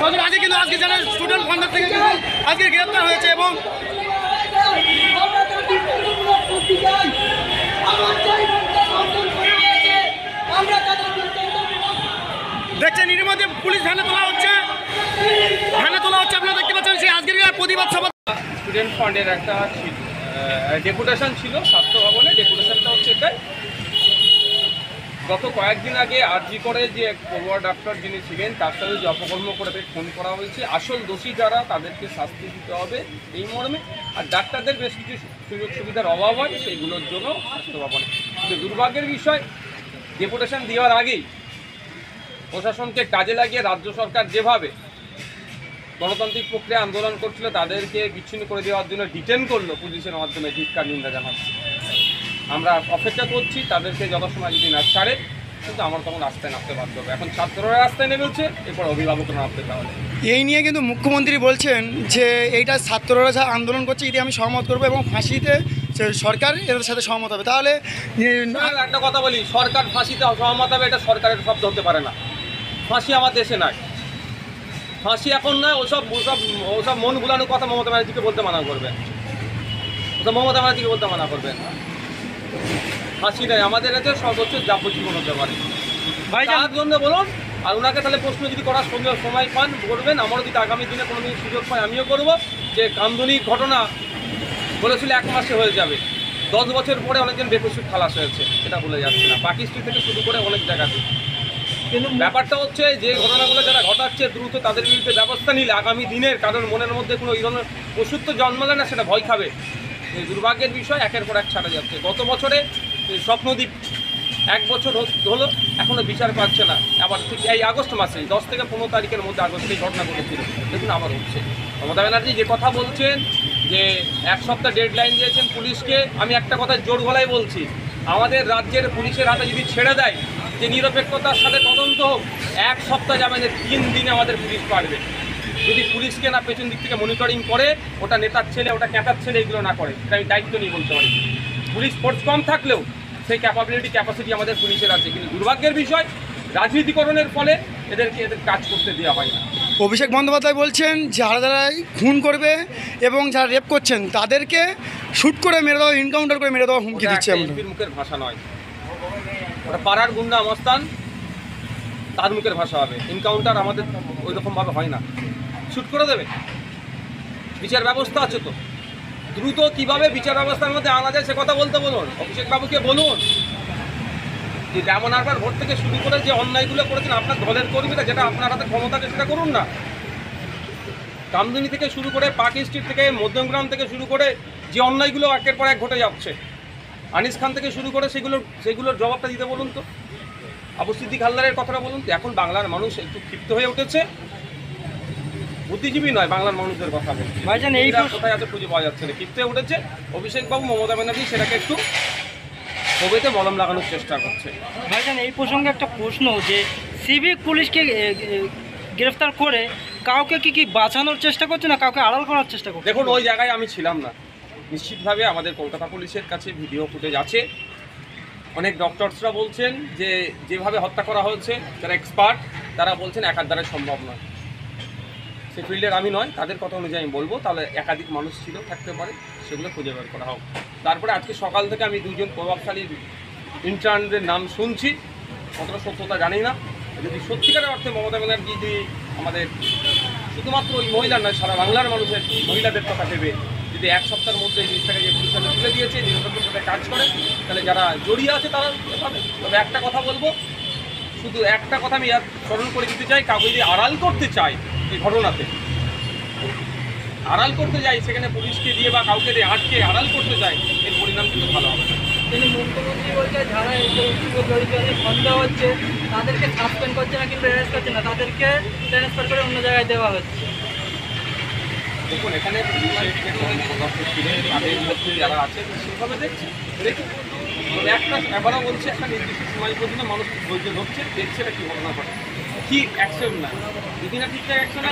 আজকে কিন্তু আজকে যারা স্টুডেন্ট ফান্ডার থেকে আজকে গ্রেপ্তার হয়েছে এবং দেখছেন এর মধ্যে পুলিশ ভ্যানে তোলা হচ্ছে আপনারা দেখতে পাচ্ছেন সেই আজকের প্রতিবাদ সভা। স্টুডেন্ট ফান্ডের একটা ডেপুটেশন ছিল স্বাস্থ্য ভবনে। ডেপুটেশনটা হচ্ছে এটাই, গত কয়েকদিন আগে আরজি করে যে পড়ুয়া ডাক্তার যিনি ছিলেন তার সাথে যে অপকর্ম করে তাকে ফোন করা হয়েছে, আসল দোষী যারা তাদেরকে শাস্তি দিতে হবে এই মর্মে। আর ডাক্তারদের বেশ কিছু সুযোগ সুবিধার অভাব হয় সেইগুলোর জন্য স্বাস্থ্য ভবনে। কিন্তু দুর্ভাগ্যের বিষয়, ডেপুটেশন দেওয়ার আগেই প্রশাসনকে কাজে লাগিয়ে রাজ্য সরকার যেভাবে গণতান্ত্রিক প্রক্রিয়া আন্দোলন করছিল তাদেরকে বিচ্ছিন্ন করে দেওয়ার জন্য ডিটেন করলো পুলিশের মাধ্যমে, ধিক্কার নিন্দা জানাচ্ছে। আমরা অপেক্ষা করছি তাদেরকে যথাসময় যদি না ছাড়ে, কিন্তু আমার তখন রাস্তায় নামতে বাধ্য হবে। এখন ছাত্ররা রাস্তায় নেমেছে, এরপর অভিভাবকরা নামতে তাহলে। এই নিয়ে কিন্তু মুখ্যমন্ত্রী বলছেন যে এইটা ছাত্ররা যা আন্দোলন করছে এটি আমি সহমত করবো এবং ফাঁসিতে সরকার এদের সাথে সহমত হবে। তাহলে একটা কথা বলি, সরকার ফাঁসিতে সহমত হবে এটা সরকারের শব্দ হতে পারে না। ফাঁসি আমার দেশে নাই, ফাঁসি এখন নয়। ওসব মন ভুলানোর কথা মমতা ব্যানার্জিকে বলতে মানা করবেন, ফাঁসি নেই আমাদের কাছে, সর্বোচ্চ যাবজ্জীবন হতে পারে তার জন্য বলুন। আর ওনাকে তাহলে প্রশ্ন যদি করার সময় পান করবেন, আমারও যদি আগামী দিনে কোনো দিন সুযোগ পাই আমিও করবো। যে কামদুনির ঘটনা বলেছিল 1 মাসে হয়ে যাবে, 10 বছর পরে অনেকজন বেকসুর খালাস হয়েছে, সেটা বলে যাচ্ছে না। পাকিস্তান থেকে শুরু করে অনেক জায়গাতে। কিন্তু ব্যাপারটা হচ্ছে যে ঘটনাগুলো যারা ঘটাচ্ছে দ্রুত তাদের বিরুদ্ধে ব্যবস্থা নিলে আগামী দিনের কারোর মনের মধ্যে কোনো এই ধরনের ওষুধ তো জন্মালে না, সেটা ভয় খাবে। এই দুর্ভাগ্যের বিষয় একের পর এক ছাড়া যাচ্ছে। গত বছরে স্বপ্নদ্বীপ 1 বছর হলো, এখনও বিচার পাচ্ছে না। আবার ঠিক এই আগস্ট মাসে 10 থেকে 15 তারিখের মধ্যে আগস্টে ঘটনা ঘটেছিল, দেখুন আবার হচ্ছে। মমতা ব্যানার্জি যে কথা বলছেন যে 1 সপ্তাহ ডেডলাইন দিয়েছেন পুলিশকে, আমি একটা কথা জোর গলায় বলছি, আমাদের রাজ্যের পুলিশের হাতে যদি ছেড়ে দেয় যে নিরপেক্ষতার সাথে তদন্ত হোক, 1 সপ্তাহ যাবে না, 3 দিনে আমাদের পুলিশ পারবে। যদি পুলিশকে না পেছন দিক থেকে মনিটরিং করে, ওটা নেতার ছেলে ওটা ক্যাটার ছেলে এগুলো না করে, এটা আমি দায়িত্ব নিয়ে বলতে পারি। পুলিশ ফোর্স কম থাকলেও সেই ক্যাপাসিটি আমাদের পুলিশের আছে। কিন্তু দুর্ভাগ্যের বিষয়, রাজনীতিকরণের ফলে এদের কাজ করতে দেওয়া হয় না। অভিষেক বন্দ্যোপাধ্যায় বলছেন যারা খুন করবে এবং যারা রেপ করছেন তাদেরকে শ্যুট করে মেরে দেওয়া, এনকাউন্টার করে মেরে দেওয়া হুমকি দিচ্ছে। এমপির মুখের ভাষা নয়, ওটা পাড়ার গুন্ডা মস্তান, তার মুখের ভাষা হবে। এনকাউন্টার আমাদের ওই রকমভাবে হয় না, শ্যুট করে দেবে। বিচার ব্যবস্থা আছে তো, দ্রুত কিভাবে বিচার ব্যবস্থার মধ্যে আনা যায় সে কথা বলতে বলুন। অভিষেক বাবুকে বলুন যে ডায়মন্ড হারবার ভোট থেকে শুরু করে যে অন্যায়গুলো করেছেন আপনার দলের কর্মীরা, যেটা আপনার হাতে ক্ষমতা আছে সেটা করুন না। কামদুনি থেকে শুরু করে পার্ক স্ট্রিট থেকে মধ্যমগ্রাম থেকে শুরু করে যে অন্যায়গুলো একের পর এক ঘটে যাচ্ছে, আনিস খান থেকে শুরু করে সেগুলোর জবাবটা দিতে বলুন তো। আবু সিদ্দিক হালদারের কথাটা বলুন তো। এখন বাংলার মানুষ একটু ক্ষিপ্ত হয়ে উঠেছে, বুদ্ধিজীবী নয়, বাংলার মানুষদের কথা বলছে। ভাইজান এই কোথায় এত খুঁজে পাওয়া যাচ্ছে না, ক্ষিপ্ত হয়ে উঠেছে। অভিষেকবাবু মমতা ব্যানার্জি সেটাকে একটু কবিতে মলম লাগানোর চেষ্টা করছে। ভাইজান এই প্রসঙ্গে একটা প্রশ্ন, যে সিভিক পুলিশকে গ্রেফতার করে কাউকে কি বাঁচানোর চেষ্টা করছে না, কাউকে আড়াল করার চেষ্টা করছে? দেখুন, ওই জায়গায় আমি ছিলাম না। নিশ্চিতভাবে আমাদের কলকাতা পুলিশের কাছে ভিডিও ফুটেজ আছে। অনেক ডক্টরসরা বলছেন যে যেভাবে হত্যা করা হয়েছে, যারা এক্সপার্ট তারা বলছেন একার দ্বারা সম্ভব নয়। সে ফিল্ডের আমি নয়, তাদের কথা অনুযায়ী আমি বলবো। তাহলে একাধিক মানুষ ছিল, থাকতে পারে, সেগুলো খুঁজে বের করা হোক। তারপরে আজকে সকাল থেকে আমি 2 জন প্রভাবশালী ইন্টার্নদের নাম শুনছি, কতটা সত্যতা জানি না। যদি সত্যিকারের অর্থে মমতা ব্যানার্জি যদি আমাদের শুধুমাত্র ওই মহিলার নয়, সারা বাংলার মানুষের মহিলাদের কথা ভেবে যদি 1 সপ্তাহের মধ্যে জিনিসটাকে যে পুলিশ তুলে দিয়েছে, নিরপেক্ষের সাথে কাজ করে, তাহলে যারা জড়িয়ে আছে তারা পাবে। তবে একটা কথা বলবো, শুধু একটা কথা আমি স্মরণ করে দিতে চাই, কাউকে যদি আড়াল করতে চাই এই ঘটনাতে, আড়াল করতে যাই সেখানে পুলিশকে দিয়ে বা কাউকে দিয়ে আটকে আড়াল করতে চাই, এর পরিণাম কিন্তু ভালো হবে না। কিন্তু মুখ্যমন্ত্রী বলছে যারা এই জড়িত সন্দেহ হচ্ছে তাদেরকে সাসপেন্ড করছে না কিংবা অ্যারেস্ট করছে না, তাদেরকে ট্রান্সফার করে অন্য জায়গায় দেওয়া হচ্ছে। দেখুন, এখানে পুলিশের যে কর্মকর্তা ছিলেন তাদের মধ্যে যারা আছে সেভাবে দেখছি, দেখুন একটা এবারও বলছে একটা নির্দিষ্ট সময় পর্যন্ত মানুষ ধৈর্য ধরছে, দেখছে এটা কী ঘটনা ঘটে, কি অ্যাকশন না, যদি না ঠিকঠাক অ্যাকশন